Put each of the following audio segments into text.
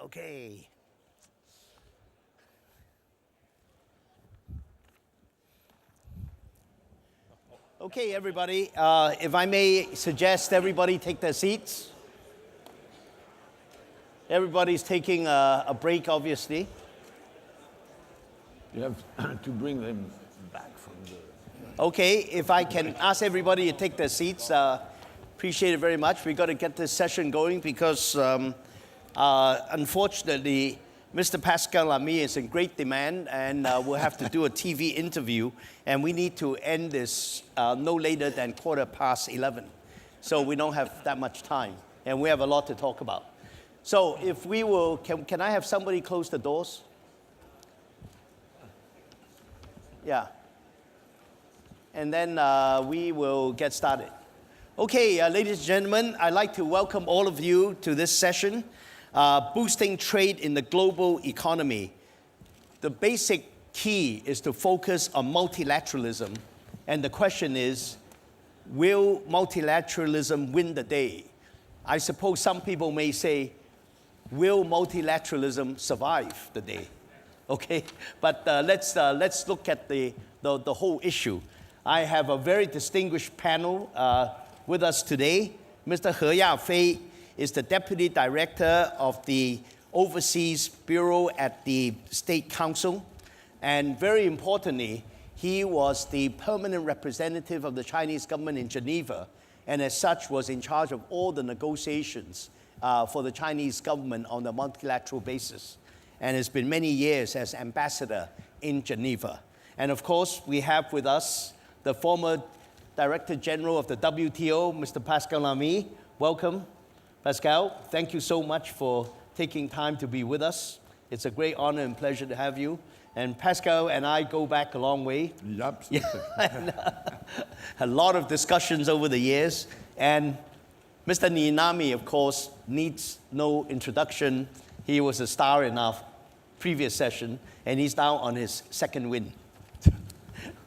Okay. Okay, everybody. If I may suggest everybody take their seats. Everybody's taking a break, obviously. You have to bring them back from the... Okay, if I can ask everybody to take their seats, appreciate it very much. We've got to get this session going because, unfortunately, Mr. Pascal Lamy is in great demand, and we'll have to do a TV interview, and we need to end this no later than 11:15. So we don't have that much time, and we have a lot to talk about. So if we will, can I have somebody close the doors? Yeah. And then we will get started. Okay, ladies and gentlemen, I'd like to welcome all of you to this session, Boosting Trade in the Global Economy. The basic key is to focus on multilateralism. And the question is, will multilateralism win the day? I suppose some people may say, will multilateralism survive the day? Okay, but let's look at the whole issue. I have a very distinguished panel with us today. Mr. He Yafei is the Deputy Director of the Overseas Bureau at the State Council. And very importantly, he was the permanent representative of the Chinese government in Geneva, and as such was in charge of all the negotiations for the Chinese government on a multilateral basis, and has been many years as ambassador in Geneva. And of course, we have with us the former Director General of the WTO, Mr. Pascal Lamy. Welcome, Pascal. Thank you so much for taking time to be with us. It's a great honor and pleasure to have you. And Pascal and I go back a long way. Absolutely. A lot of discussions over the years. And Mr. Niinami, of course, needs no introduction. He was a star in our previous session, and he's now on his second win.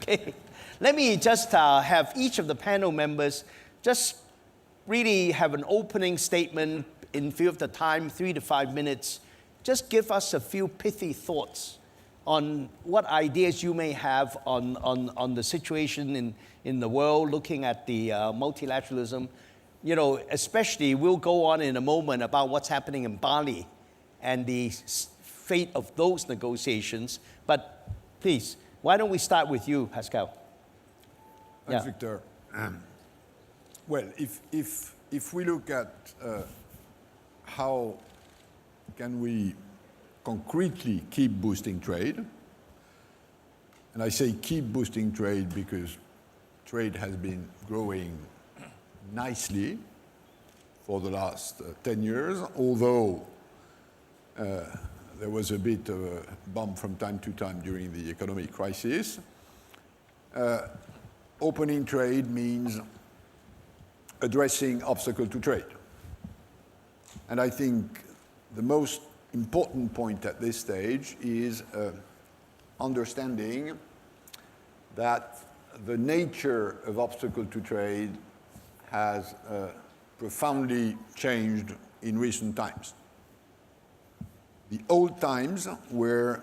Okay, let me just have each of the panel members just really have an opening statement in view of the time, 3 to 5 minutes. Just give us a few pithy thoughts on what ideas you may have on the situation in the world, looking at the multilateralism. You know, especially we'll go on in a moment about what's happening in Bali and the fate of those negotiations. But please, why don't we start with you, Pascal? Thanks, Victor. Well, if we look at how can we concretely keep boosting trade, and I say keep boosting trade because trade has been growing nicely for the last 10 years, although there was a bit of a bump from time to time during the economic crisis. Opening trade means addressing obstacles to trade. And I think the most important point at this stage is understanding that the nature of obstacle to trade has profoundly changed in recent times. The old times where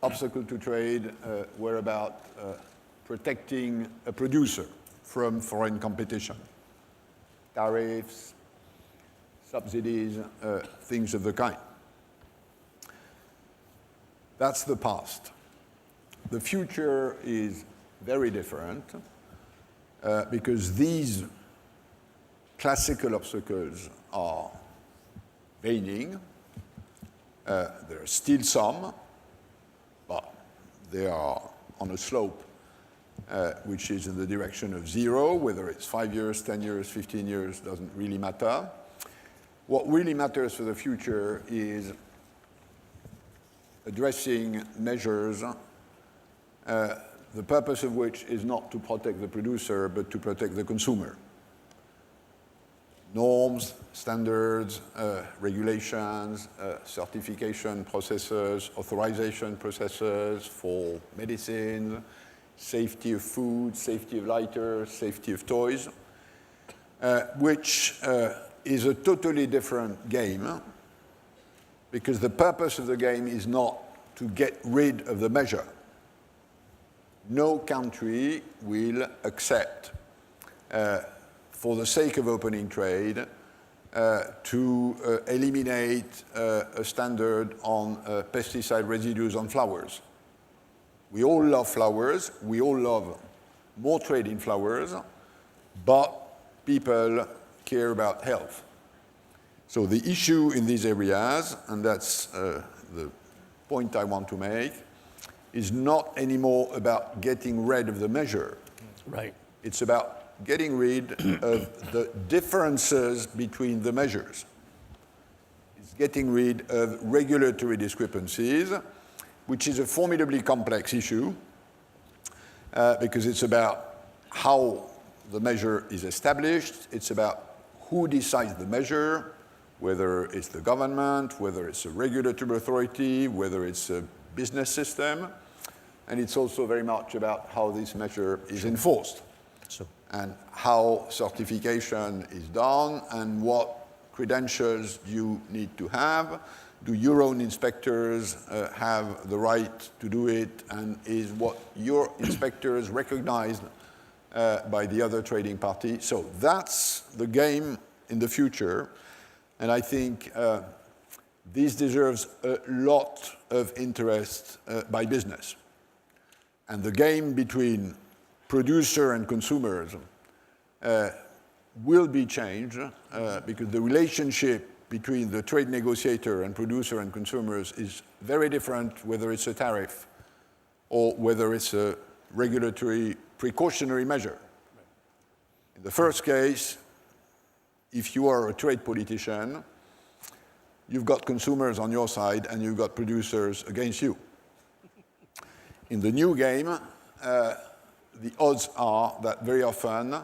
obstacle to trade were about protecting a producer from foreign competition, tariffs, subsidies, things of the kind. That's the past. The future is very different because these classical obstacles are waning. There are still some, but they are on a slope which is in the direction of zero. Whether it's 5 years, 10 years, 15 years, doesn't really matter. What really matters for the future is addressing measures, the purpose of which is not to protect the producer, but to protect the consumer. Norms, standards, regulations, certification processes, authorization processes for medicines, safety of food, safety of lighters, safety of toys, which is a totally different game, because the purpose of the game is not to get rid of the measure. No country will accept, for the sake of opening trade, to eliminate a standard on pesticide residues on flowers. We all love flowers, we all love more trade in flowers, but people care about health. So the issue in these areas, and that's the point I want to make, is not anymore about getting rid of the measure. Right. It's about getting rid of the differences between the measures. It's getting rid of regulatory discrepancies, which is a formidably complex issue, because it's about how the measure is established, it's about who decides the measure, whether it's the government, whether it's a regulatory authority, whether it's a business system, and it's also very much about how this measure is enforced, and how certification is done, and what credentials you need to have. Do your own inspectors have the right to do it, and is what your inspectors recognized by the other trading party? So that's the game in the future, and I think this deserves a lot of interest by business. And the game between producer and consumers will be changed because the relationship between the trade negotiator and producer and consumers is very different, whether it's a tariff or whether it's a regulatory precautionary measure. In the first case, if you are a trade politician, you've got consumers on your side and you've got producers against you. In the new game, the odds are that very often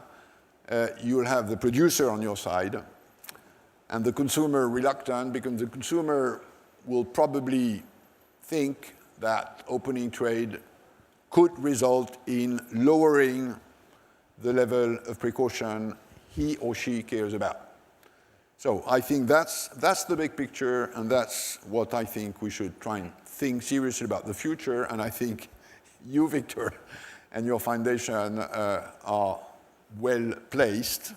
you'll have the producer on your side and the consumer reluctant, because the consumer will probably think that opening trade could result in lowering the level of precaution he or she cares about. So I think that's the big picture, and that's what I think we should try and think seriously about the future. And I think you, Victor, and your foundation are well placed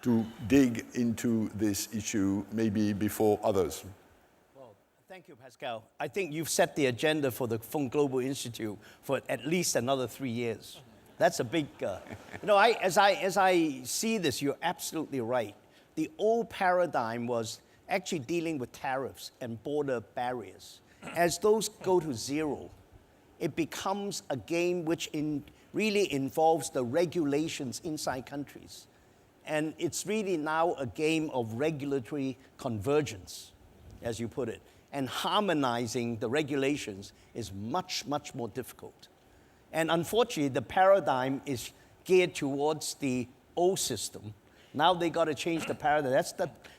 to dig into this issue maybe before others. Well, thank you, Pascal. I think you've set the agenda for the Fung Global Institute for at least another 3 years. That's a big, as I see this, you're absolutely right. The old paradigm was actually dealing with tariffs and border barriers. As those go to zero, it becomes a game which really involves the regulations inside countries. And it's really now a game of regulatory convergence, as you put it. And harmonizing the regulations is much, much more difficult. And unfortunately, the paradigm is geared towards the old system. Now they got to change the paradigm.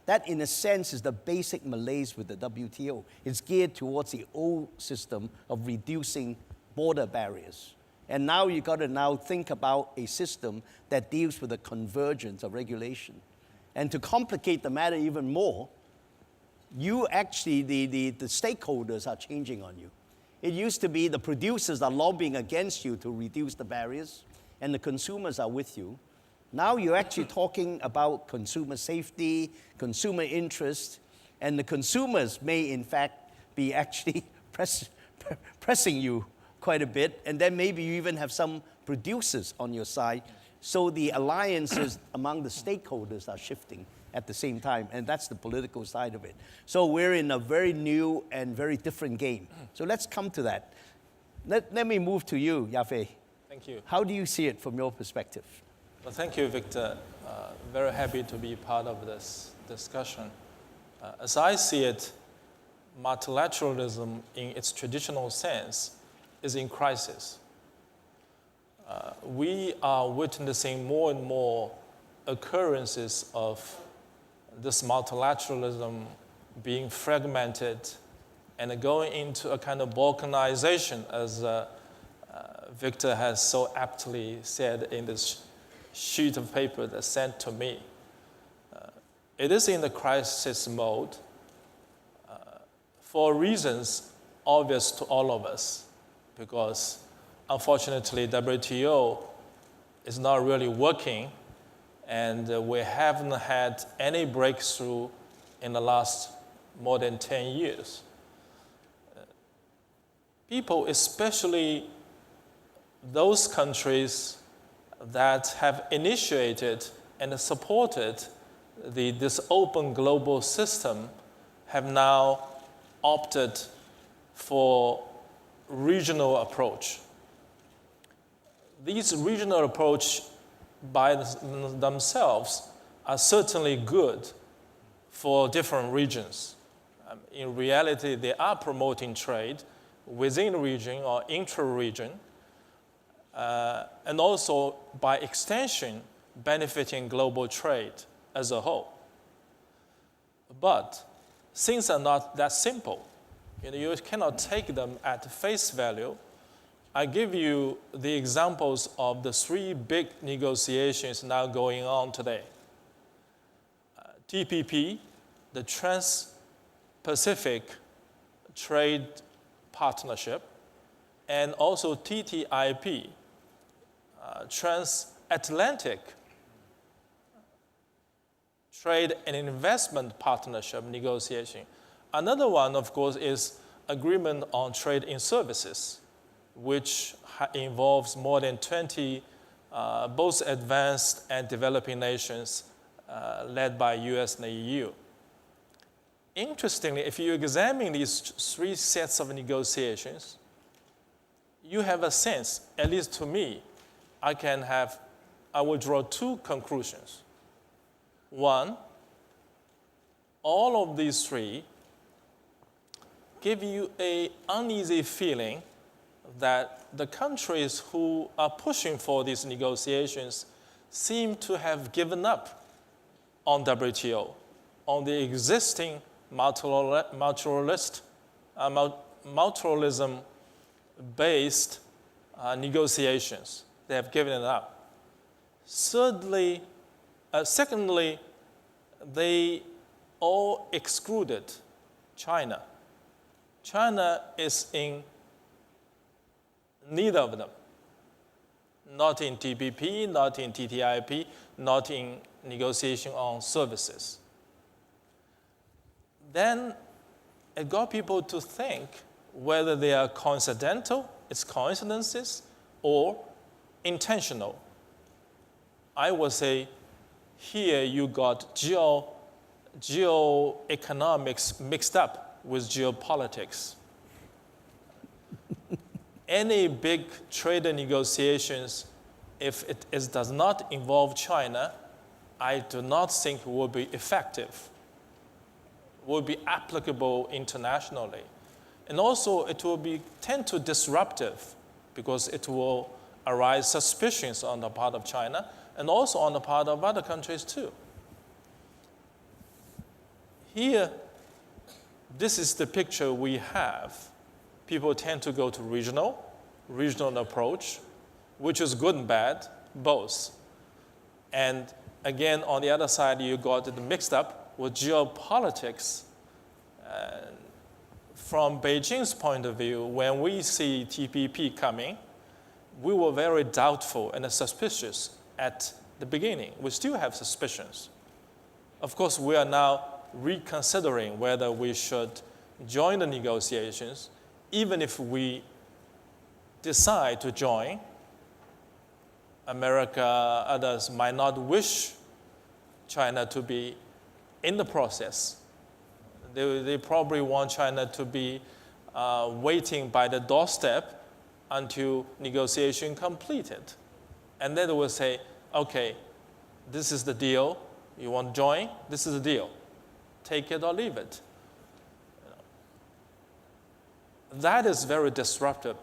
That, in a sense, is the basic malaise with the WTO. It's geared towards the old system of reducing border barriers. And now you got to think about a system that deals with the convergence of regulation. And to complicate the matter even more, you actually, the stakeholders are changing on you. It used to be the producers are lobbying against you to reduce the barriers, and the consumers are with you. Now you're actually talking about consumer safety, consumer interest, and the consumers may in fact be actually pressing you quite a bit, and then maybe you even have some producers on your side. So the alliances among the stakeholders are shifting at the same time, and that's the political side of it. So we're in a very new and very different game. So let's come to that. Let me move to you, Yafei. Thank you. How do you see it from your perspective? Well, thank you, Victor. Very happy to be part of this discussion. As I see it, multilateralism in its traditional sense is in crisis. We are witnessing more and more occurrences of this multilateralism being fragmented and going into a kind of balkanization, as Victor has so aptly said in this sheet of paper that's sent to me. It is in the crisis mode for reasons obvious to all of us, because unfortunately WTO is not really working, and we haven't had any breakthrough in the last more than 10 years. People, especially those countries that have initiated and supported this open global system, have now opted for regional approach. These regional approach by themselves are certainly good for different regions. In reality, they are promoting trade within the region or intra-region, and also by extension benefiting global trade as a whole. But things are not that simple. You cannot take them at face value. I give you the examples of the three big negotiations now going on today. TPP, the Trans-Pacific Trade Partnership, and also TTIP, Transatlantic Trade and Investment Partnership negotiation. Another one, of course, is agreement on trade in services, which involves more than 20 both advanced and developing nations led by US and the EU. Interestingly, if you examine these three sets of negotiations, you have a sense, at least to me, I will draw two conclusions. One, all of these three give you an uneasy feeling that the countries who are pushing for these negotiations seem to have given up on WTO, on the existing multilateralism-based negotiations. They have given it up. Secondly, they all excluded China. China is in neither of them. Not in TPP, not in TTIP, not in negotiation on services. Then it got people to think whether they are coincidental, it's coincidences, or intentional. I would say here you got geoeconomics mixed up with geopolitics. Any big trade negotiations, if it does not involve China, I do not think will be effective, will be applicable internationally. And also it will tend to disruptive, because it will arise suspicions on the part of China and also on the part of other countries too. Here, this is the picture we have. People tend to go to regional approach, which is good and bad, both. And again, on the other side, you got it mixed up with geopolitics. From Beijing's point of view, when we see TPP coming, we were very doubtful and suspicious at the beginning. We still have suspicions. Of course, we are now reconsidering whether we should join the negotiations. Even if we decide to join, America, others might not wish China to be in the process. They probably want China to be waiting by the doorstep until negotiation completed. And then they will say, okay, this is the deal. You want to join? This is the deal. Take it or leave it. That is very disruptive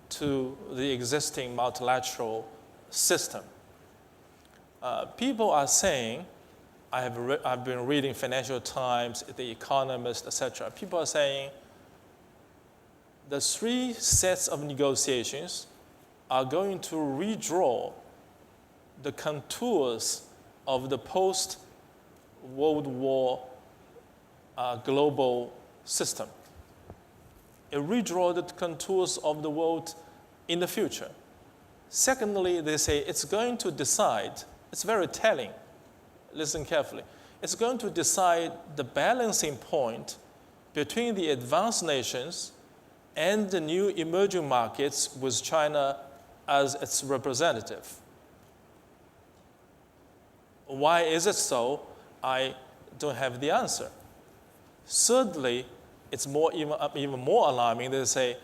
to the existing multilateral system. People are saying, I've been reading Financial Times, The Economist, etc. People are saying the three sets of negotiations are going to redraw the contours of the post World War global system. It redraws the contours of the world in the future. Secondly, they say it's going to decide, it's very telling, listen carefully, it's going to decide the balancing point between the advanced nations and the new emerging markets with China as its representative. Why is it so? I don't have the answer. Thirdly, it's even more alarming. They say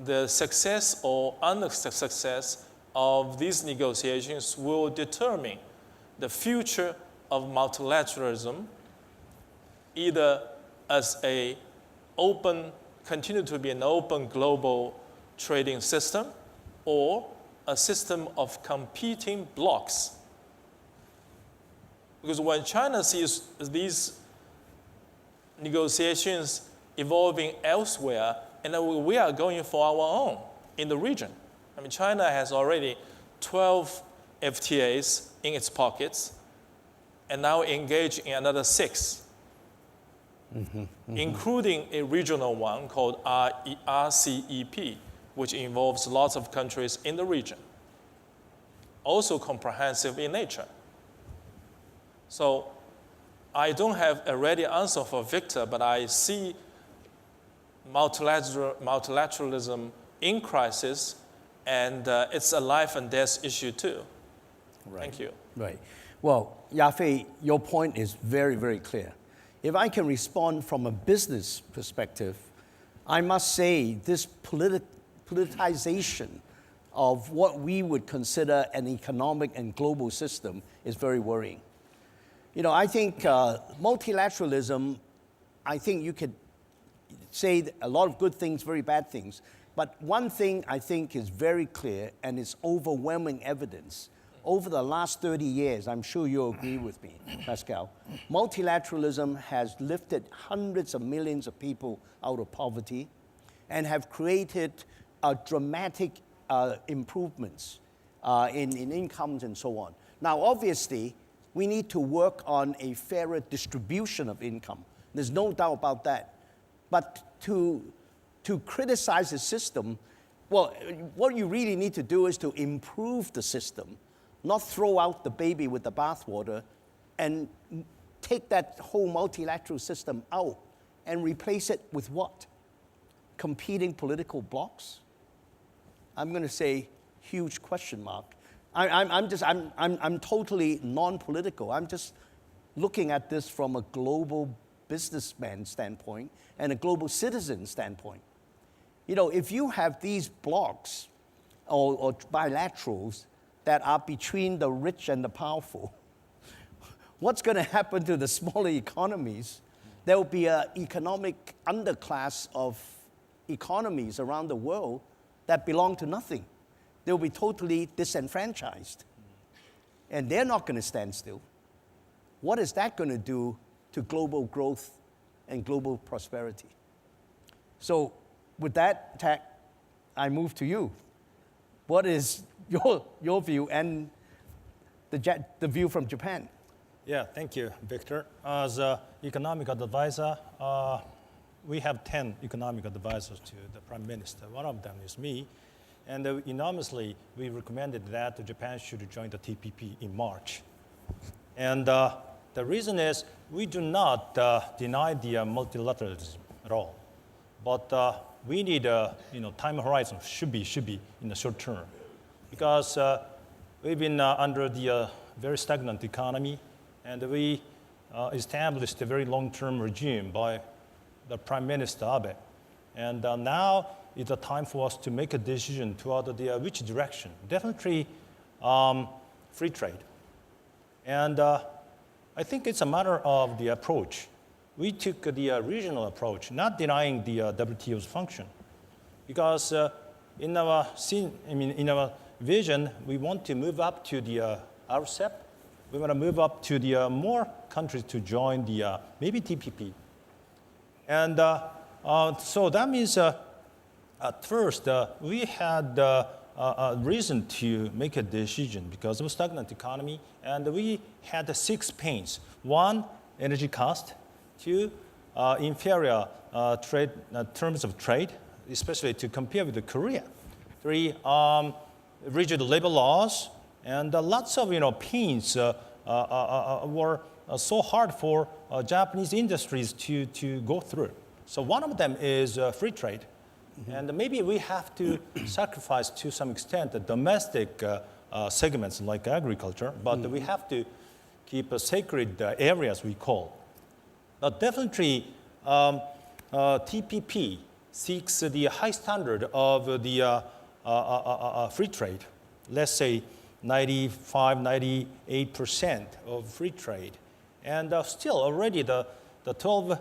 the success or unsuccess of these negotiations will determine the future of multilateralism, either as continue to be an open global trading system, or a system of competing blocs. Because when China sees these negotiations evolving elsewhere, and then we are going for our own in the region. I mean, China has already 12 FTAs in its pockets, and now engaged in another 6, including a regional one called RCEP, which involves lots of countries in the region, also comprehensive in nature. So I don't have a ready answer for Victor, but I see multilateralism in crisis, and it's a life and death issue too. Right. Thank you. Right. Well, Yafei, your point is very, very clear. If I can respond from a business perspective, I must say this politicization of what we would consider an economic and global system is very worrying. You know, I think multilateralism, I think you could say a lot of good things, very bad things. But one thing I think is very clear, and it's overwhelming evidence. Over the last 30 years, I'm sure you'll agree with me, Pascal, multilateralism has lifted hundreds of millions of people out of poverty and have created dramatic improvements in incomes and so on. Now, obviously, we need to work on a fairer distribution of income. There's no doubt about that. But to criticize the system, well, what you really need to do is to improve the system, not throw out the baby with the bathwater and take that whole multilateral system out and replace it with what? Competing political blocs? I'm going to say huge question mark. I'm totally non-political. I'm just looking at this from a global businessman standpoint and a global citizen standpoint. You know, if you have these blocs or bilaterals that are between the rich and the powerful, what's going to happen to the smaller economies? There will be an economic underclass of economies around the world that belong to nothing. They'll be totally disenfranchised. And they're not going to stand still. What is that going to do to global growth and global prosperity? So with that, Tak, I move to you. What is your view and the view from Japan? Yeah, thank you, Victor. As an economic advisor, we have 10 economic advisors to the Prime Minister. One of them is me. And enormously, we recommended that Japan should join the TPP in March. And the reason is we do not deny the multilateralism at all. But we need time horizon should be in the short term. Because we've been under the very stagnant economy, and we established a very long-term regime by the Prime Minister Abe. And now it's a time for us to make a decision toward which direction. Definitely free trade. And I think it's a matter of the approach. We took the regional approach, not denying the WTO's function. Because in our vision, we want to move up to the RCEP. We want to move up to the more countries to join the maybe TPP. And so that means at first we had a reason to make a decision because of stagnant economy, and we had 6 pains. One energy cost, 2, inferior terms of trade, especially to compare with Korea. 3, rigid labor laws, and lots of pains were so hard for Japanese industries to go through. So one of them is free trade. And maybe we have to sacrifice to some extent the domestic segments like agriculture, but we have to keep sacred areas we call. But definitely TPP seeks the high standard of the free trade. Let's say 95, 98% of free trade. And still already the 12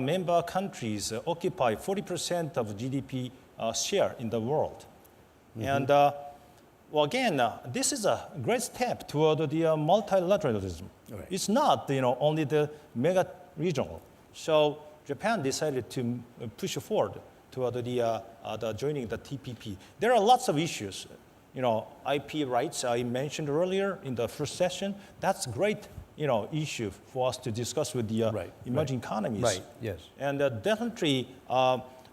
member countries occupy 40% of GDP share in the world. And well, again, this is a great step toward the multilateralism. Right. It's not only the mega regional. So Japan decided to push forward toward the joining the TPP. There are lots of issues. IP rights I mentioned earlier in the first session. That's great issue for us to discuss with the emerging economies. Right, yes. And definitely,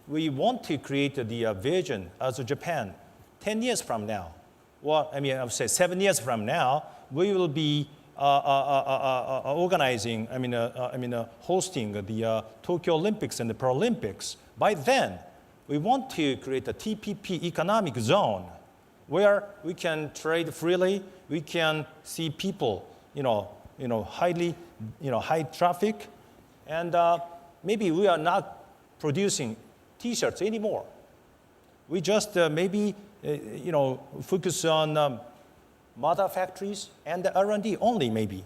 we want to create the vision as Japan 10 years from now. Well, I would say 7 years from now, we will be organizing, hosting the Tokyo Olympics and the Paralympics. By then, we want to create a TPP economic zone where we can trade freely, we can see people, highly, high traffic, and maybe we are not producing T-shirts anymore. We just maybe, focus on mother factories and the R&D only maybe,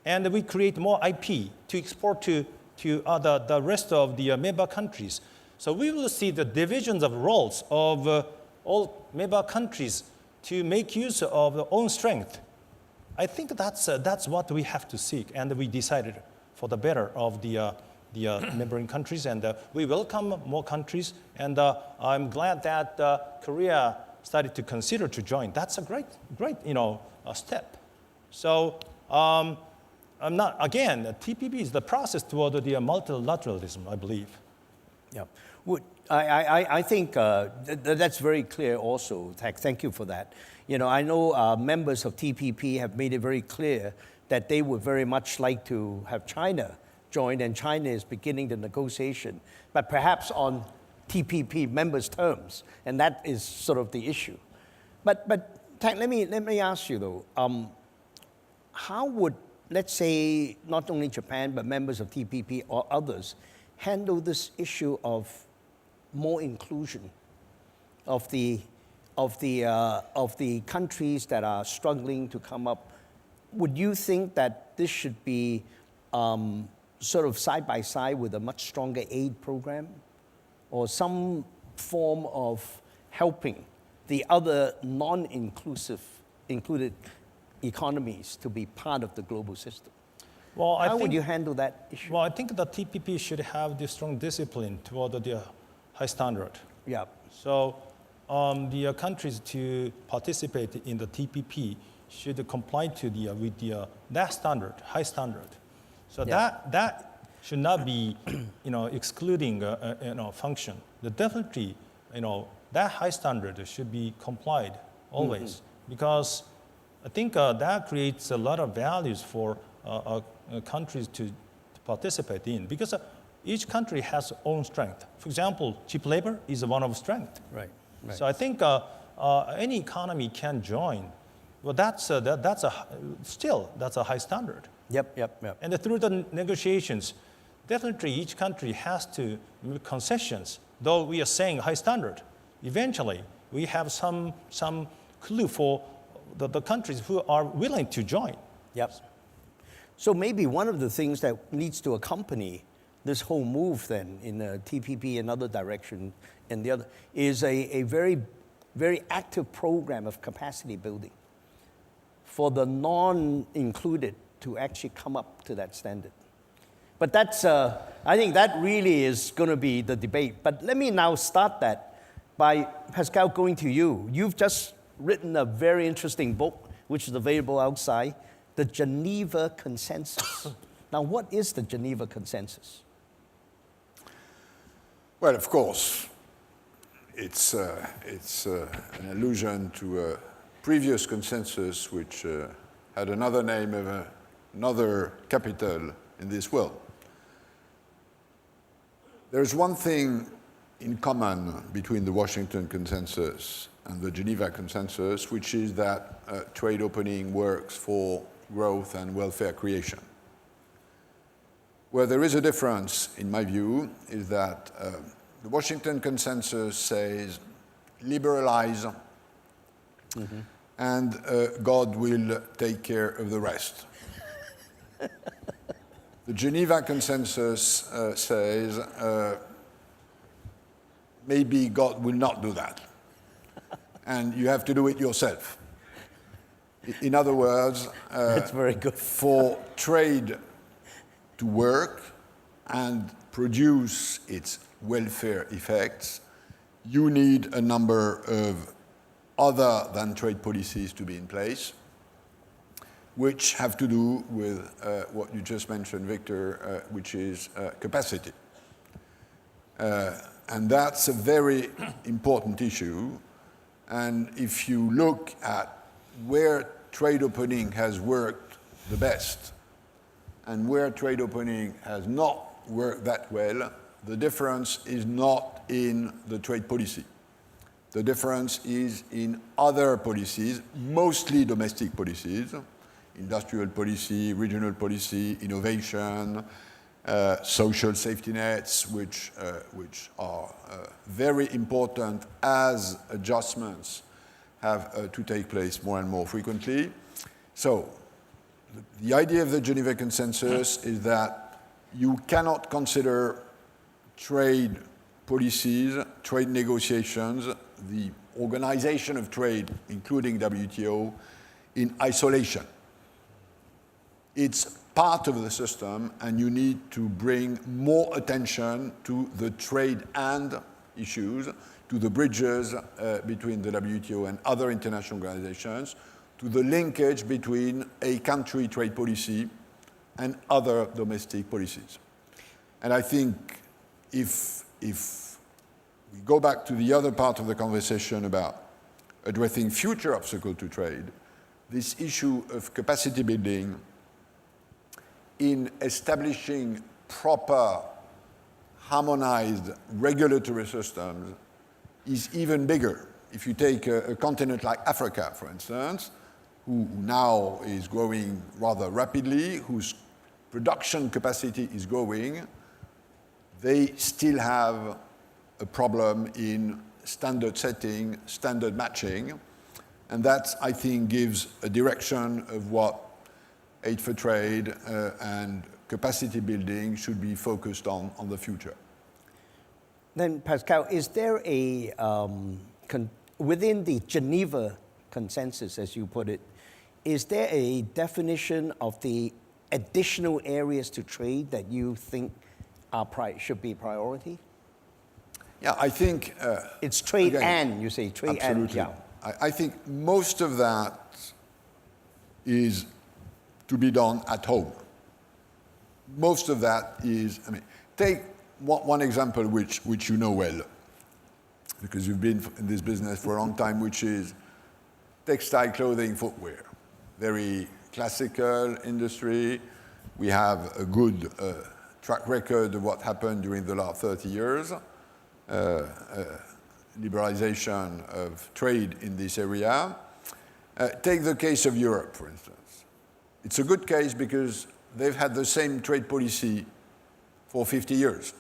and we create more IP to export to the rest of the member countries. So we will see the divisions of roles of all member countries to make use of their own strength. I think that's what we have to seek, and we decided for the better of the neighboring countries, and we welcome more countries, and I'm glad that Korea started to consider to join. That's a great step. So I'm not, again, TPP is the process toward the multilateralism, I believe. Yeah. I think that's very clear also. Thank you for that. I know members of TPP have made it very clear that they would very much like to have China join, and China is beginning the negotiation, but perhaps on TPP members' terms, and that is sort of the issue. But let me ask you though, how would, let's say, not only Japan but members of TPP or others handle this issue of more inclusion of the countries that are struggling to come up? Would you think that this should be sort of side by side with a much stronger aid program, or some form of helping the other included economies to be part of the global system? Well, How would you handle that issue? Well, I think the TPP should have the strong discipline toward the high standard. Yeah. So the countries to participate in the TPP should comply to with that standard, high standard. So that should not be excluding function. Definitely that high standard should be complied always, because I think that creates a lot of values for countries to participate in, because each country has own strength. For example, cheap labor is one of strength. Right. So I think any economy can join. Well, that's a high standard. Yep. And through the negotiations, definitely each country has to make concessions. Though we are saying high standard, eventually we have some clue for the countries who are willing to join. Yep. So maybe one of the things that needs to accompany this whole move then in the TPP and other direction and the other is a very, very active program of capacity building for the non-included to actually come up to that standard. But that's, I think that really is going to be the debate. But let me now start that by, Pascal, going to you. You've just written a very interesting book, which is available outside, The Geneva Consensus. Now, what is the Geneva Consensus? Well, of course, it's an allusion to a previous consensus which had another name of another capital in this world. There's one thing in common between the Washington Consensus and the Geneva Consensus, which is that trade opening works for growth and welfare creation. Where there is a difference, in my view, is that the Washington Consensus says liberalize and God will take care of the rest. The Geneva Consensus says maybe God will not do that and you have to do it yourself. In other words, That's very good. For trade to work and produce its welfare effects, you need a number of other than trade policies to be in place, which have to do with what you just mentioned, Victor, which is capacity. And that's a very important issue. And if you look at where trade opening has worked the best and where trade opening has not worked that well, the difference is not in the trade policy. The difference is in other policies, mostly domestic policies, industrial policy, regional policy, innovation, social safety nets, which are very important as adjustments have to take place more and more frequently. So the idea of the Geneva Consensus is that you cannot consider trade policies, trade negotiations, the organization of trade, including WTO, in isolation. It's part of the system, and you need to bring more attention to the trade and issues, to the bridges between the WTO and other international organizations, to the linkage between a country trade policy and other domestic policies. And I think if we go back to the other part of the conversation about addressing future obstacles to trade, this issue of capacity building in establishing proper, harmonized regulatory systems is even bigger. If you take a continent like Africa, for instance, who now is growing rather rapidly, whose production capacity is growing, they still have a problem in standard setting, standard matching, and that, I think, gives a direction of what aid for trade and capacity building should be focused on the future. Then, Pascal, is there a, within the Geneva Consensus, as you put it, is there a definition of the additional areas to trade that you think should be priority? Yeah, I think... it's trade again, and, you say, trade absolutely. and, yeah. I think most of that is to be done at home. Most of that is, I mean, take one example which you know well, because you've been in this business for a long time, which is textile clothing, footwear. Very classical industry. We have a good track record of what happened during the last 30 years. Liberalization of trade in this area. Take the case of Europe, for instance. It's a good case because they've had the same trade policy for 50 years.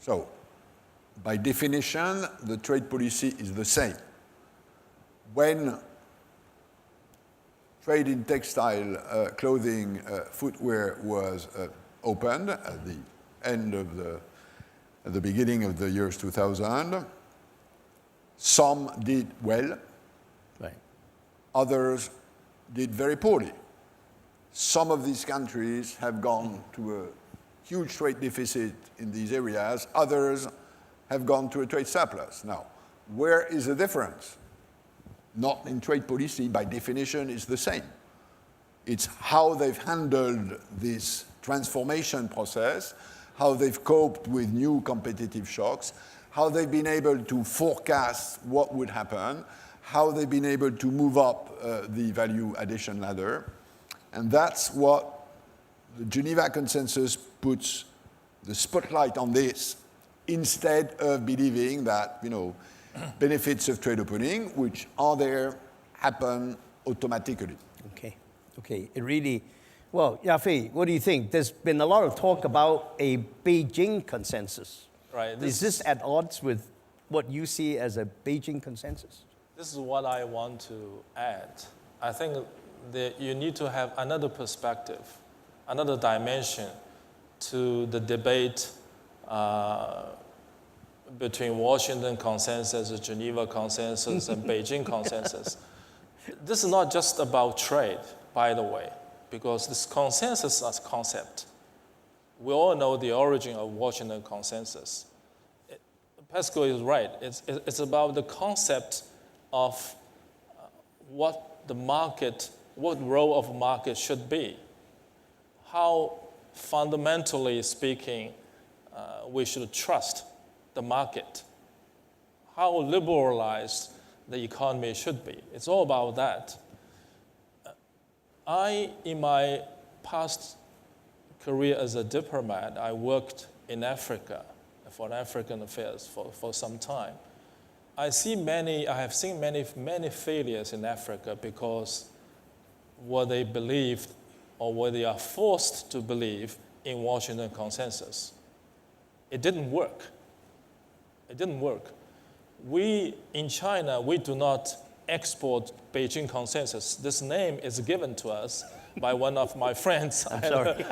So, by definition, the trade policy is the same. When trade in textile, clothing, footwear was opened at the end of at the beginning of the years 2000, some did well, Right. others did very poorly. Some of these countries have gone to a huge trade deficit in these areas, others have gone to a trade surplus. Now, where is the difference? Not in trade policy, by definition, it's the same. It's how they've handled this transformation process, how they've coped with new competitive shocks, how they've been able to forecast what would happen, how they've been able to move up the value addition ladder. And that's what the Geneva Consensus puts the spotlight on this, instead of believing that, benefits of trade opening, which are there, happen automatically. Okay. It really, well, Yafei, what do you think? There's been a lot of talk about a Beijing consensus. Right. Is this at odds with what you see as a Beijing consensus? This is what I want to add. I think that you need to have another perspective, another dimension to the debate between Washington consensus, Geneva consensus, and Beijing consensus. This is not just about trade, by the way, because this consensus as concept, we all know the origin of Washington consensus. Pascal is right. It's about the concept of what the market, what role of market should be, how fundamentally speaking we should trust the market, how liberalized the economy should be. It's all about that. In my past career as a diplomat, I worked in Africa for African affairs for some time. I have seen many failures in Africa because what they believed or what they are forced to believe in Washington consensus. It didn't work. We, in China, we do not export Beijing consensus. This name is given to us by one of my friends. I'm sorry.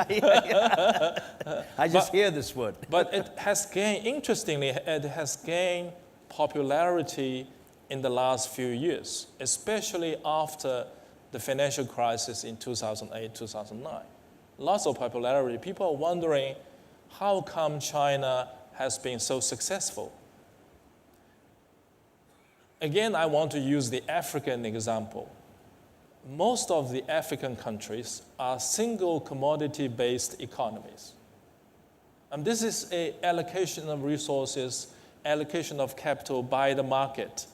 I just hear this word. But it has gained popularity in the last few years, especially after the financial crisis in 2008, 2009. Lots of popularity. People are wondering, how come China has been so successful? Again, I want to use the African example. Most of the African countries are single commodity-based economies. And this is an allocation of resources, allocation of capital by the market,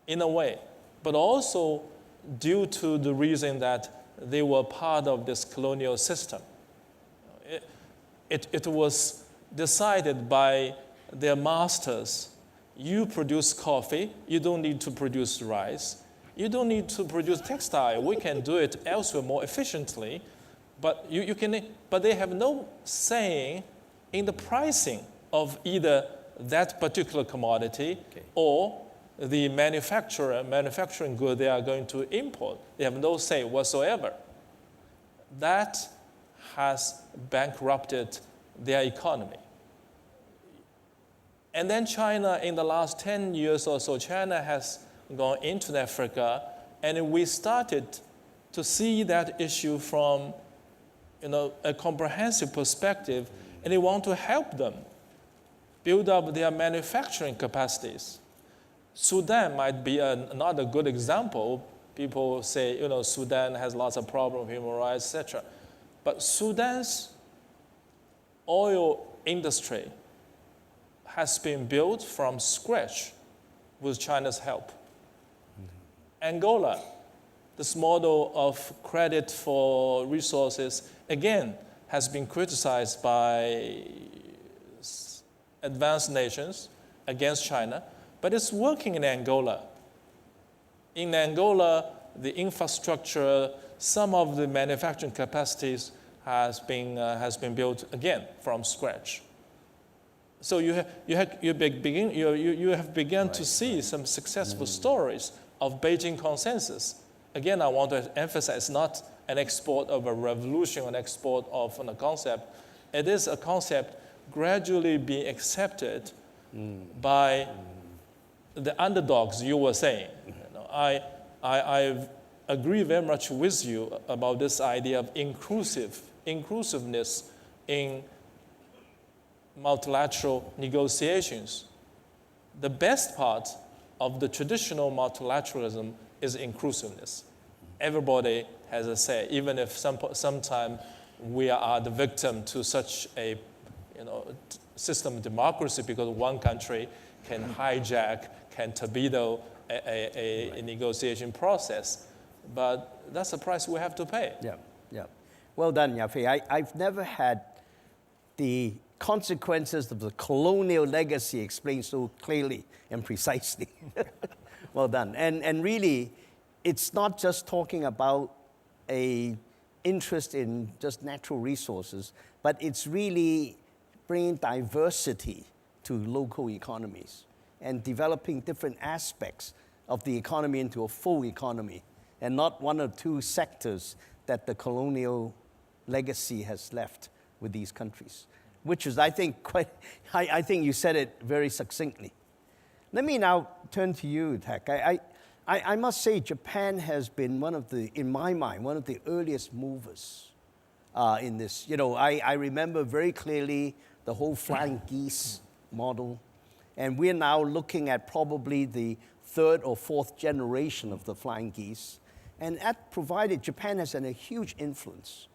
in a way, but also due to the reason that they were part of this colonial system. It was decided by their masters. You produce coffee, you don't need to produce rice, you don't need to produce textile. We can do it elsewhere more efficiently, but but they have no say in the pricing of either that particular commodity or the manufacturing good they are going to import. They have no say whatsoever. That has bankrupted their economy. And then China, in the last 10 years or so, China has gone into Africa, and we started to see that issue from a comprehensive perspective, and they want to help them build up their manufacturing capacities. Sudan might be another good example. People say, Sudan has lots of problems, human rights, etc. But Sudan's oil industry has been built from scratch with China's help. Angola, this model of credit for resources, again, has been criticized by advanced nations against China, but it's working in Angola. In Angola, the infrastructure, some of the manufacturing capacities has been built again from scratch. So you have begun to see some successful stories of Beijing consensus. Again, I want to emphasize not an export of a revolution or an export of a concept. It is a concept gradually being accepted by the underdogs you were saying. I agree very much with you about this idea of inclusiveness in multilateral negotiations. The best part of the traditional multilateralism is inclusiveness. everybody has a say, even if sometime we are the victim to such a system of democracy, because one country can hijack, can torpedo a negotiation process. But that's the price we have to pay. Yeah, yeah. Well done, Yafei. I've never had the consequences of the colonial legacy explained so clearly and precisely. Well done. And really, it's not just talking about an interest in just natural resources, but it's really bringing diversity to local economies and developing different aspects of the economy into a full economy, and not one or two sectors that the colonial legacy has left with these countries, which is, I think, I think you said it very succinctly. Let me now turn to you, Tak. I must say Japan has been in my mind, one of the earliest movers in this. I remember very clearly the whole flying geese model, and we're now looking at probably the third or fourth generation of the flying geese. And that provided Japan has a huge influence,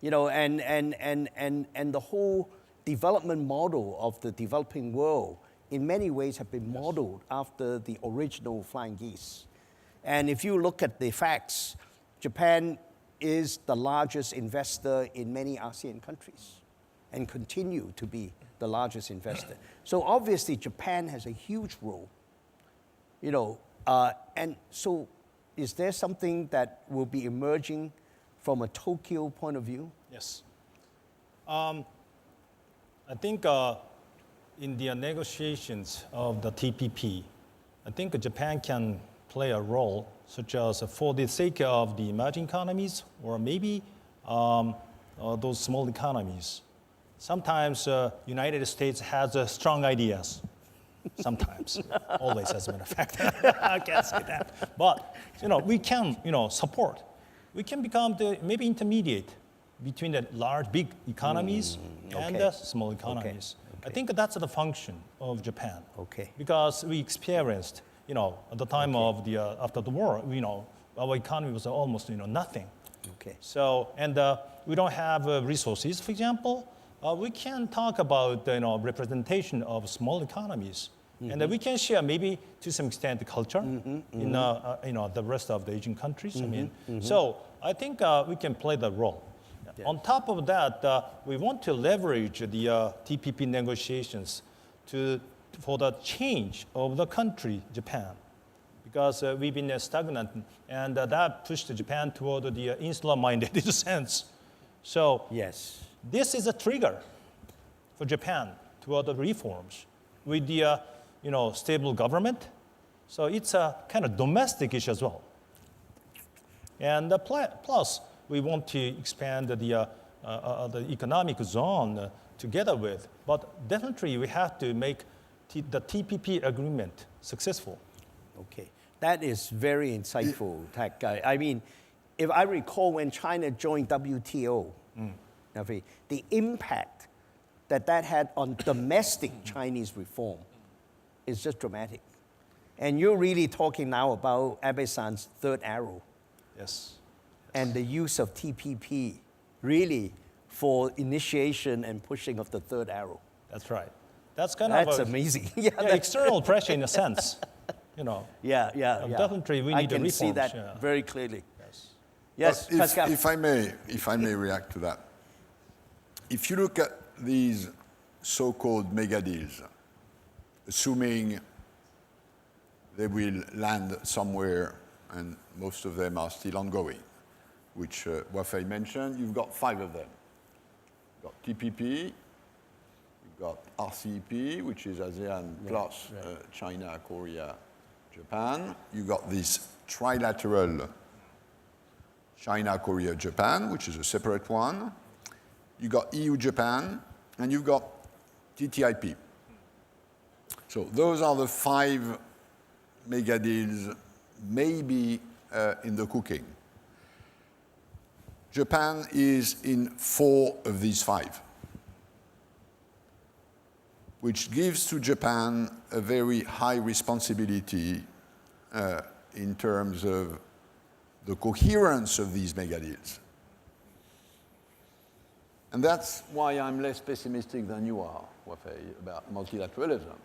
and the whole development model of the developing world in many ways have been modeled after the original flying geese. And if you look at the facts, Japan is the largest investor in many ASEAN countries and continue to be the largest investor. So obviously Japan has a huge role, and so is there something that will be emerging from a Tokyo point of view? Yes. I think in the negotiations of the TPP, I think Japan can play a role, such as for the sake of the emerging economies, or maybe those small economies. Sometimes United States has strong ideas. Sometimes, always, as a matter of fact. I can't say that. But we can, support. We can become the maybe intermediate between the large, big economies and the small economies. Okay. I think that's the function of Japan. Okay. Because we experienced, at the time of the after the war, our economy was almost nothing. Okay. So we don't have resources. For example, we can talk about representation of small economies, and we can share maybe to some extent the culture in the rest of the Asian countries. So I think we can play the role. Yeah. On top of that, we want to leverage the TPP negotiations for the change of the country, Japan, because we've been stagnant, and that pushed Japan toward the insular-minded in a sense. So yes, this is a trigger for Japan toward the reforms with the stable government. So it's a kind of domestic issue as well. And plus, we want to expand the economic zone together with, but definitely we have to make the TPP agreement successful. Okay, that is very insightful, Tak. I mean, if I recall when China joined WTO, the impact that had on domestic Chinese reform is just dramatic. And you're really talking now about Abe-san's third arrow. Yes. And the use of TPP really for initiation and pushing of the third arrow. That's right. That's kind That's of amazing. external pressure in a sense. Yeah. Definitely, we need the reforms. I can see that very clearly. Yes. Yes, Pascal. If I may react to that. If you look at these so-called mega deals, assuming they will land somewhere, and most of them are still ongoing, which Wafei mentioned, you've got 5 of them. You've got TPP, you've got RCEP, which is ASEAN plus China, Korea, Japan. You've got this trilateral China, Korea, Japan, which is a separate one. You've got EU, Japan, and you've got TTIP. So those are the 5 mega deals maybe in the cooking. Japan is in 4 of these 5, which gives to Japan a very high responsibility in terms of the coherence of these megadeals. And that's why I'm less pessimistic than you are, Wafei, about multilateralism.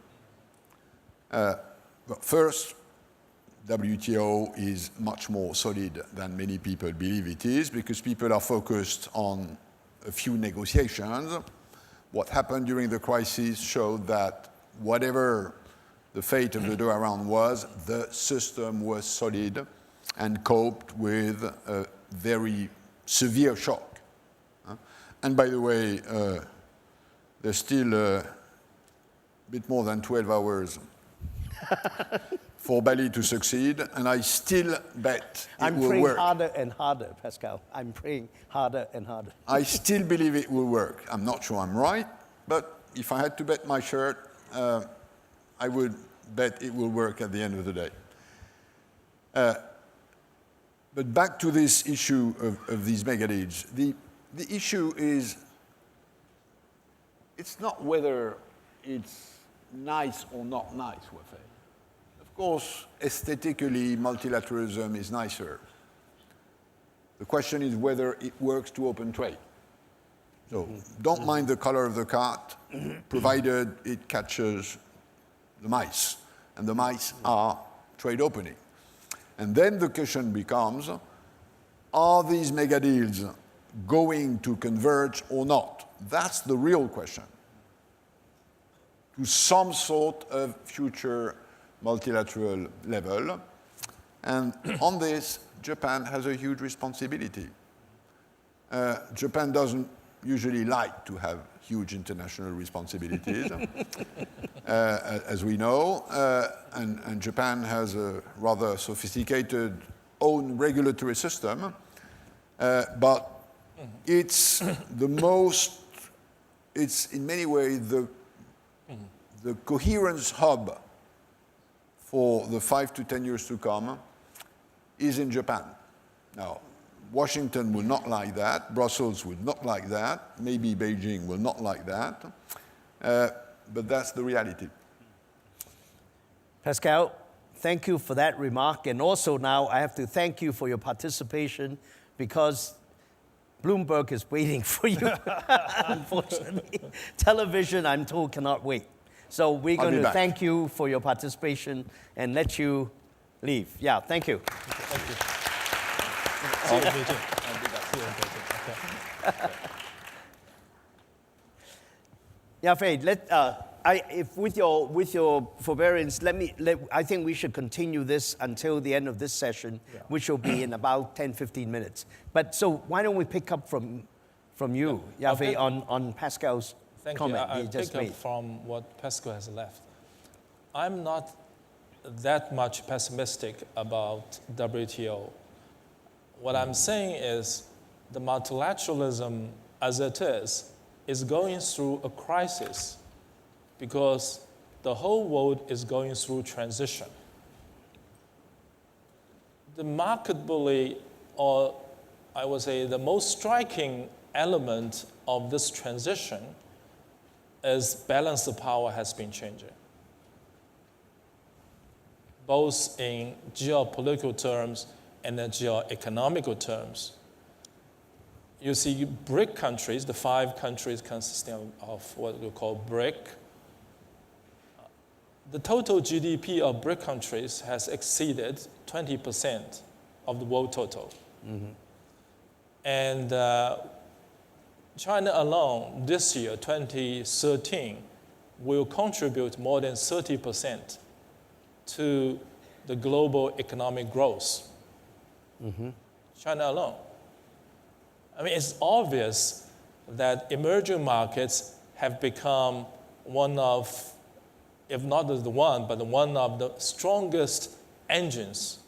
But first, WTO is much more solid than many people believe it is because people are focused on a few negotiations. What happened during the crisis showed that whatever the fate of the Doha round was, the system was solid and coped with a very severe shock. And by the way, there's still a bit more than 12 hours for Bali to succeed, and I still bet it will work. I'm praying harder and harder, Pascal. I'm praying harder and harder. I still believe it will work. I'm not sure I'm right, but if I had to bet my shirt, I would bet it will work at the end of the day. But back to this issue of these megadeals. The issue is, it's not whether it's nice or not nice, Wafei. Of course, aesthetically, multilateralism is nicer. The question is whether it works to open trade. So don't mind the color of the cart, provided it catches the mice. And the mice are trade opening. And then the question becomes, are these megadeals going to converge or not? That's the real question. To some sort of future multilateral level. And on this, Japan has a huge responsibility. Japan doesn't usually like to have huge international responsibilities, as we know, and Japan has a rather sophisticated own regulatory system, but it's it's in many ways the coherence hub for the 5 to 10 years to come is in Japan. Now, Washington will not like that, Brussels will not like that, maybe Beijing will not like that, but that's the reality. Pascal, thank you for that remark. And also now I have to thank you for your participation because Bloomberg is waiting for you, unfortunately. Television, I'm told, cannot wait. So we're going to thank you for your participation and let you leave. Yeah, thank you. Thank you. See you in Beijing. See you in Beijing. Okay. Yeah, Fei, with your forbearance, I think we should continue this until the end of this session, which will be in about 10, 15 minutes. But so why don't we pick up from you, Yafei, on Pascal's comment he just made. Pick up from what Pascal has left. I'm not that much pessimistic about WTO. What I'm saying is the multilateralism as it is going through a crisis because the whole world is going through transition. The markedly, or I would say the most striking element of this transition is balance of power has been changing, both in geopolitical terms and in geoeconomical terms. You see BRIC countries, the 5 countries consisting of what we call BRIC. The total GDP of BRIC countries has exceeded 20% of the world total. Mm-hmm. And China alone, this year, 2013, will contribute more than 30% to the global economic growth. Mm-hmm. China alone. I mean, it's obvious that emerging markets have become one of, if not the one, but one of the strongest engines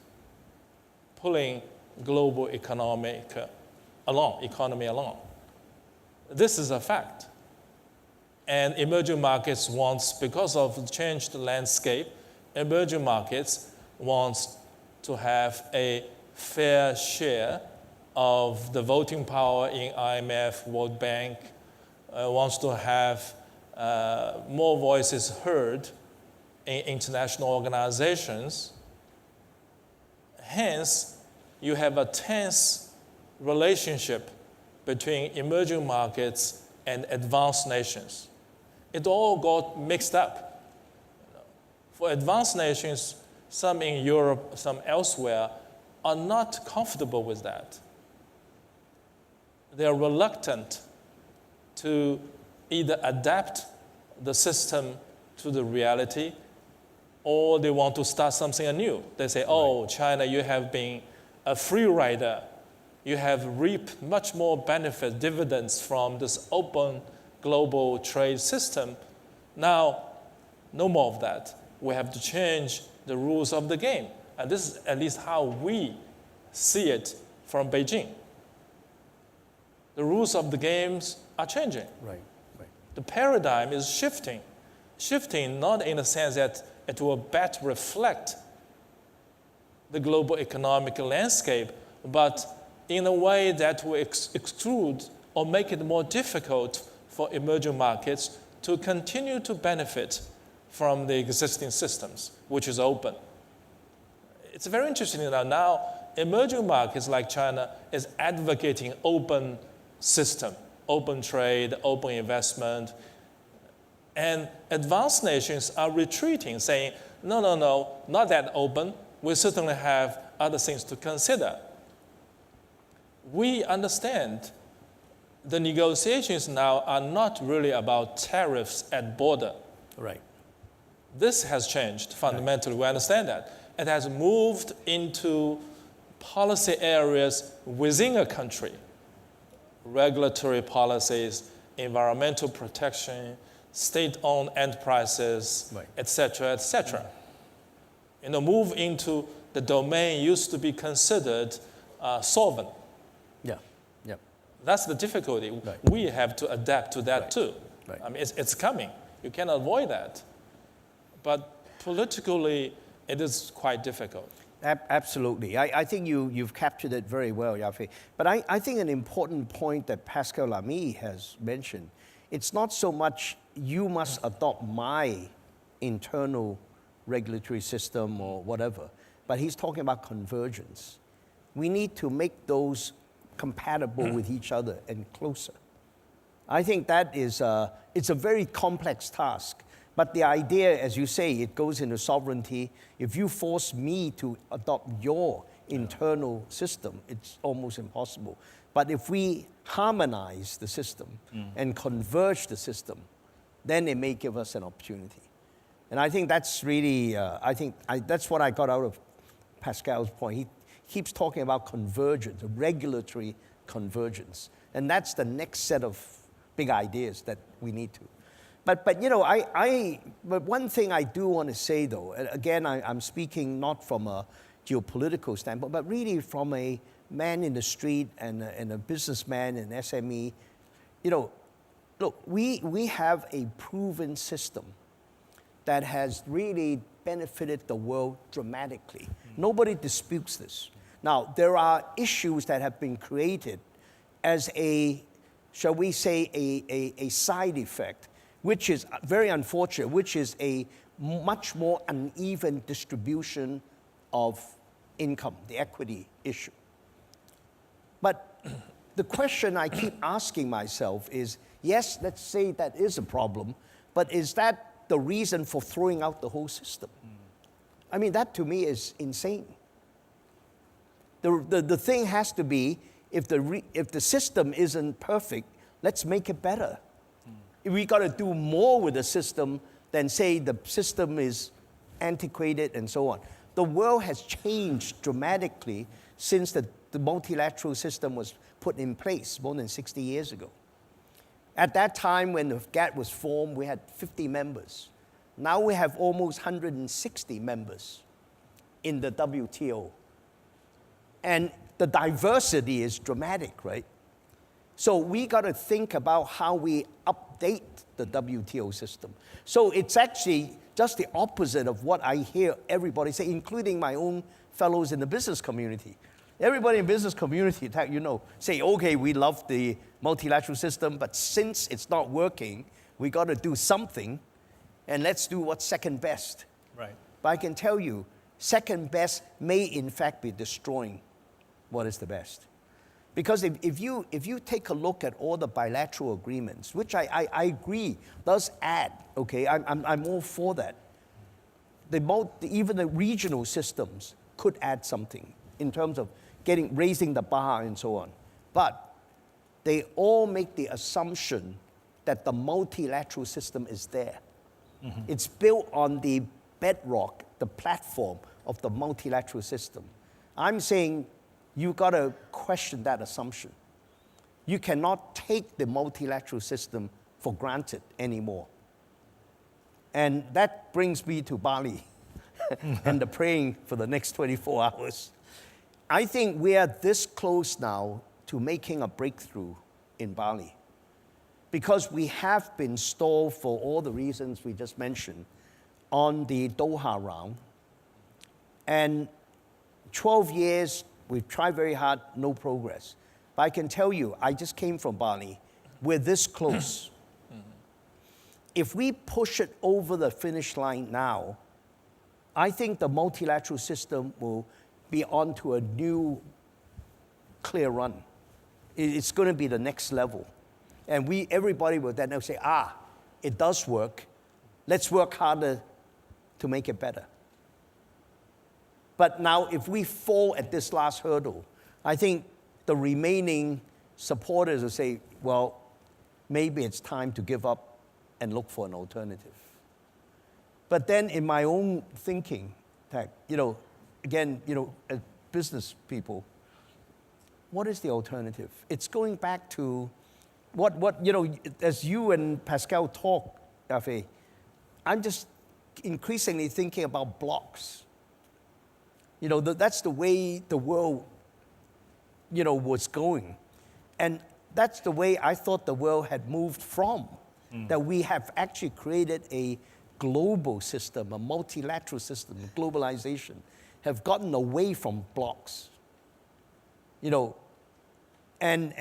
pulling global economy along. This is a fact. And emerging markets because of the changed landscape, emerging markets wants to have a fair share of the voting power in IMF, World Bank, wants to have more voices heard in international organizations. Hence, you have a tense relationship between emerging markets and advanced nations. It all got mixed up. For advanced nations, some in Europe, some elsewhere, are not comfortable with that. They are reluctant to either adapt the system to the reality, or they want to start something anew. They say, oh, China, you have been a free rider. You have reaped much more benefit, dividends from this open global trade system. Now, no more of that. We have to change the rules of the game. And this is at least how we see it from Beijing. The rules of the games are changing. Right. The paradigm is shifting. Shifting not in the sense that it will better reflect the global economic landscape, but in a way that will exclude or make it more difficult for emerging markets to continue to benefit from the existing systems, which is open. It's very interesting that now emerging markets like China is advocating open system, open trade, open investment. And advanced nations are retreating, saying, no, not that open. We certainly have other things to consider. We understand the negotiations now are not really about tariffs at border. Right. This has changed fundamentally. We understand that. It has moved into policy areas within a country. Regulatory policies, environmental protection, state-owned enterprises, et cetera, move into the domain used to be considered sovereign. Yeah. That's the difficulty. Right. We have to adapt to that too. Right. I mean, it's coming. You cannot avoid that. But politically, it is quite difficult. Absolutely. I think you've captured it very well, Yafei. But I think an important point that Pascal Lamy has mentioned, it's not so much you must adopt my internal regulatory system or whatever, but he's talking about convergence. We need to make those compatible with each other and closer. I think that is it's a very complex task. But the idea, as you say, it goes into sovereignty. If you force me to adopt your internal system, it's almost impossible. But if we harmonize the system and converge the system, then it may give us an opportunity. And I think that's really, that's what I got out of Pascal's point. He keeps talking about convergence, regulatory convergence. And that's the next set of big ideas that we need to. But you know, but one thing I do want to say though, again, I'm speaking not from a geopolitical standpoint, but really from a man in the street and a businessman and SME. You know, look, we have a proven system that has really benefited the world dramatically. Nobody disputes this. Now, there are issues that have been created as a, shall we say, a side effect, which is very unfortunate, which is a much more uneven distribution of income, the equity issue. But the question I keep asking myself is, yes, let's say that is a problem, but is that the reason for throwing out the whole system? I mean, that to me is insane. The thing has to be, if the system isn't perfect, let's make it better. We got to do more with the system than say the system is antiquated and so on. The world has changed dramatically since the multilateral system was put in place more than 60 years ago. At that time when the GATT was formed, we had 50 members. Now we have almost 160 members in the WTO. And the diversity is dramatic, right? So we got to think about how we update the WTO system. So it's actually just the opposite of what I hear everybody say, including my own fellows in the business community. Everybody in the business community, you know, say, okay, we love the multilateral system, but since it's not working, we got to do something, and let's do what's second best. Right. But I can tell you, second best may in fact be destroying what is the best. Because if you take a look at all the bilateral agreements, which I agree does add, okay, I'm all for that. Even the regional systems could add something in terms of raising the bar and so on. But they all make the assumption that the multilateral system is there. Mm-hmm. It's built on the bedrock, the platform of the multilateral system. I'm saying you got to question that assumption. You cannot take the multilateral system for granted anymore. And that brings me to Bali and the praying for the next 24 hours. I think we are this close now to making a breakthrough in Bali, because we have been stalled for all the reasons we just mentioned on the Doha round. And 12 years, we've tried very hard, no progress. But I can tell you, I just came from Bali, we're this close. If we push it over the finish line now, I think the multilateral system will be onto a new clear run. It's going to be the next level. And everybody will then say, it does work. Let's work harder to make it better. But now, if we fall at this last hurdle, I think the remaining supporters will say, well, maybe it's time to give up and look for an alternative. But then in my own thinking, again, as business people, what is the alternative? It's going back to what as you and Pascal talk, Yafei, I'm just increasingly thinking about blocks. That's the way the world, was going. And that's the way I thought the world had moved from, that we have actually created a global system, a multilateral system, globalization, have gotten away from blocks. And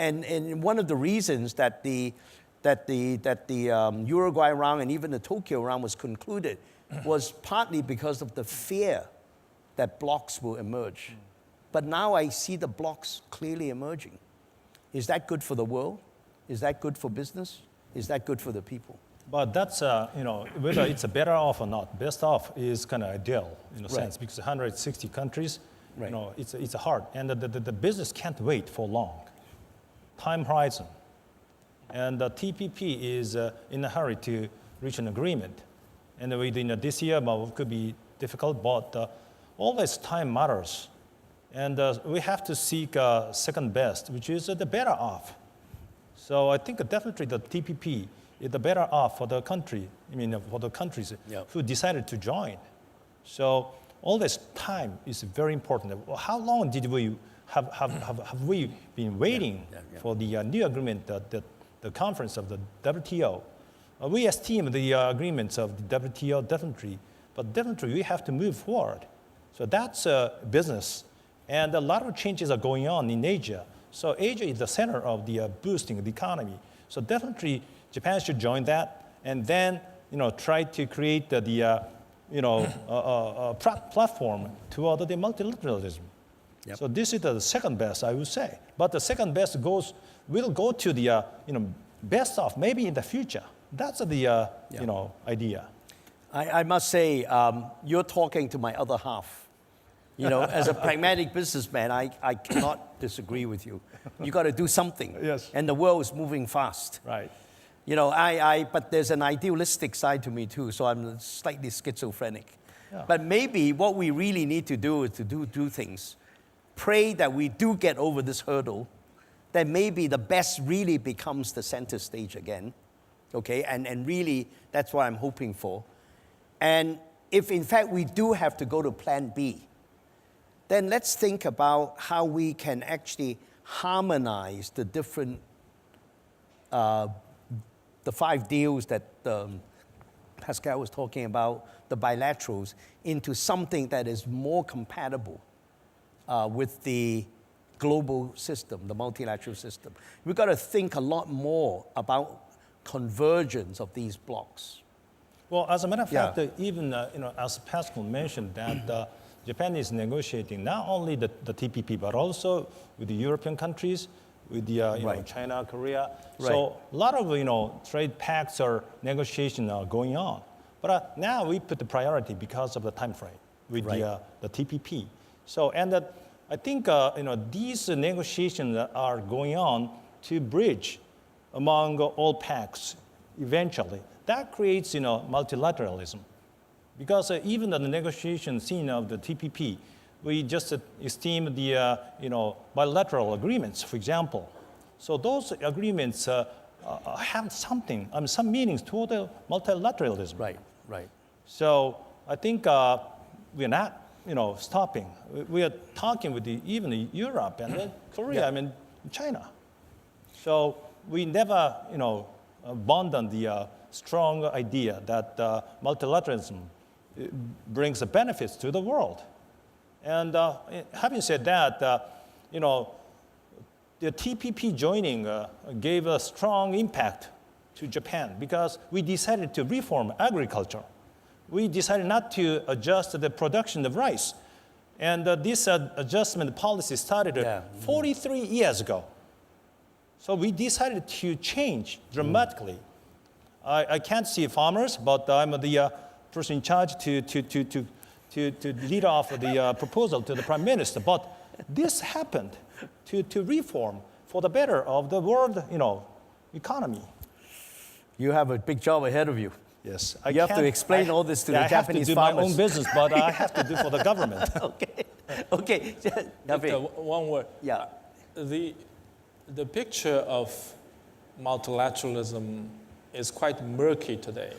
one of the reasons that the Uruguay round and even the Tokyo round was concluded was partly because of the fear that blocks will emerge. But now I see the blocks clearly emerging. Is that good for the world? Is that good for business? Is that good for the people? But that's, whether it's better off or not, best off is kind of ideal in a sense, because 160 countries, right. It's hard. And the business can't wait for long. Time horizon. And the TPP is in a hurry to reach an agreement. And within this year, it could be difficult, but always time matters. And we have to seek second best, which is the better off. So I think definitely the TPP is the better off for the country, for the countries who decided to join. So all this time is very important. How long did we have we been waiting for the new agreement, the conference of the WTO? We esteem the agreements of the WTO definitely, but definitely we have to move forward. So that's business. And a lot of changes are going on in Asia. So Asia is the center of the boosting the economy. So definitely Japan should join that, and then try to create the platform toward the multilateralism. Yep. So this is the second best, I would say. But the second best will go to the best of maybe in the future. That's the idea. I must say, you're talking to my other half. As a pragmatic businessman, I cannot disagree with you. You got to do something. Yes. And the world is moving fast. Right. But there's an idealistic side to me too, so I'm slightly schizophrenic. Yeah. But maybe what we really need to do is to do things. Pray that we do get over this hurdle, that maybe the best really becomes the center stage again. Okay, and really, that's what I'm hoping for. And if in fact we do have to go to plan B, then let's think about how we can actually harmonize the different, the 5 deals that Pascal was talking about, the bilaterals, into something that is more compatible with the global system, the multilateral system. We've got to think a lot more about convergence of these blocks. Well, as a matter of fact, even as Pascal mentioned, that Japan is negotiating not only the TPP, but also with the European countries, with the Right. China, Korea. Right. So a lot of trade pacts or negotiations are going on. But now we put the priority because of the time frame with Right. the TPP. So I think these negotiations are going on to bridge among all pacts eventually. That creates multilateralism. Because even the negotiation scene of the TPP, we just esteem the bilateral agreements, for example. So those agreements have some meanings to the multilateralism. Right, right. So I think we're not stopping. We are talking with even Europe and then Korea, Yeah. China. So we never abandon the strong idea that multilateralism brings the benefits to the world. And having said that, the TPP joining gave a strong impact to Japan because we decided to reform agriculture. We decided not to adjust the production of rice. And this adjustment policy started 43 years ago. So we decided to change dramatically. I can't see farmers, but I'm the person in charge to lead off the proposal to the Prime Minister. But this happened to reform for the better of the world, economy. You have a big job ahead of you. Yes, You have to explain all this to the Japanese I have to do farmers. my own business, but I have to do for the government. Okay. Victor, one word. Yeah. The picture of multilateralism is quite murky today.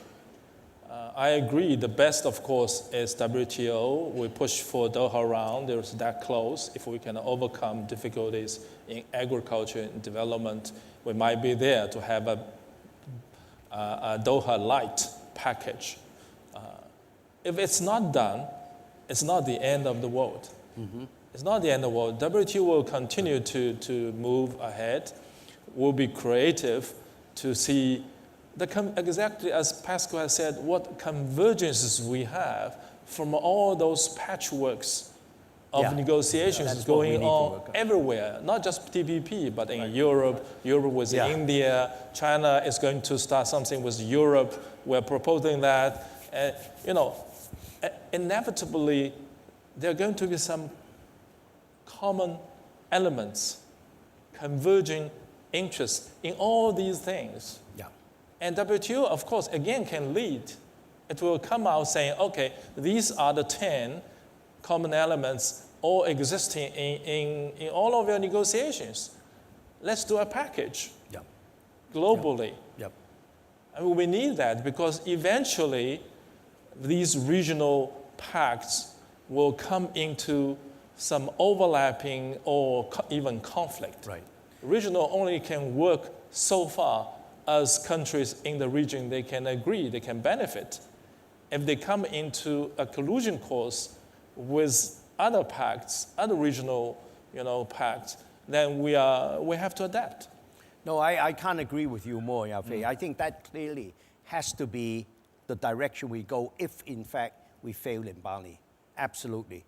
I agree, the best, of course, is WTO. We push for Doha round. There's that close. If we can overcome difficulties in agriculture and development, we might be there to have a Doha light package. If it's not done, it's not the end of the world. Mm-hmm. It's not the end of the world. WTO will continue to move ahead. We'll be creative to see exactly as Pascal has said, what convergences we have from all those patchworks of negotiations That's what we going need to on work on. everywhere, not just TPP, but in Europe with India. China is going to start something with Europe. We're proposing that. Inevitably, there are going to be some common elements, converging interests in all these things. Yeah. And WTO, of course, again can lead. It will come out saying, okay, these are the 10 common elements all existing in all of your negotiations. Let's do a package globally. Yep. I mean, we need that because eventually these regional pacts will come into some overlapping or even conflict. Right. Regional only can work so far as countries in the region, they can agree, they can benefit. If they come into a collusion course with other pacts, other regional pacts, then we have to adapt. No, I can't agree with you more, Yafei. I think that clearly has to be the direction we go if, in fact, we fail in Bali. Absolutely.